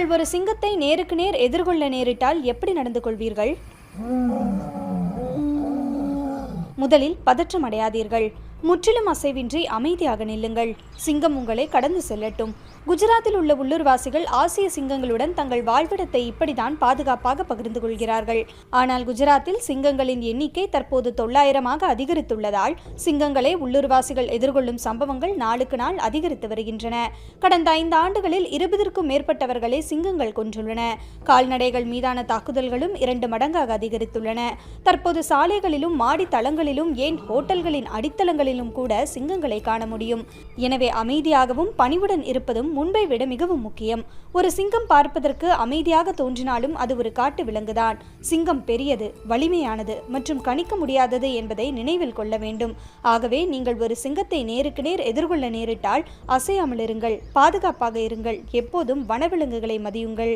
நீங்கள் ஒரு சிங்கத்தை நேருக்கு நேர் எதிர்கொள்ள நேரிட்டால் எப்படி நடந்து கொள்வீர்கள்? முதலில் பதற்றம் அடையாதீர்கள். முற்றிலும் அசைவின்றி அமைதியாக நில்லுங்கள். சிங்கம் உங்களை கடந்து செல்லட்டும். குஜராத்தில் உள்ள உள்ளூர்வாசிகள் ஆசிய சிங்கங்களுடன் தங்கள் வாழ்விடத்தை இப்படித்தான் பாதுகாப்பாக பகிர்ந்து கொள்கிறார்கள். ஆனால் குஜராத்தில் சிங்கங்களின் எண்ணிக்கை தற்போது 900ஆக அதிகரித்துள்ளதால் சிங்கங்களை உள்ளூர்வாசிகள் எதிர்கொள்ளும் சம்பவங்கள் நாளுக்கு நாள் அதிகரித்து வருகின்றன. கடந்த 5 ஆண்டுகளில் 20க்கும் மேற்பட்டவர்களை சிங்கங்கள் கொன்றுள்ளன. கால்நடைகள் மீதான தாக்குதல்களும் 2 மடங்காக அதிகரித்துள்ளன. தற்போது சாலைகளிலும் மாடி தளங்களிலும் ஏன் ஹோட்டல்களின் அடித்தளங்களிலும் கூட சிங்கங்களை காண முடியும். எனவே அமைதியாகவும் பணிவுடன் இருப்பதும் முன்பை விட மிகவும் முக்கியம். ஒரு சிங்கம் பார்ப்பதற்கு அமைதியாக தோன்றினாலும் அது ஒரு காட்டு விலங்குதான். சிங்கம் பெரியது, வலிமையானது மற்றும் கணிக்க முடியாதது என்பதை நினைவில் கொள்ள வேண்டும். ஆகவே நீங்கள் ஒரு சிங்கத்தை நேருக்கு நேர் எதிர்கொள்ள நேரிட்டால் அசையாமல் இருங்கள், பாதுகாப்பாக இருங்கள், எப்போதும் வனவிலங்குகளை மதியுங்கள்.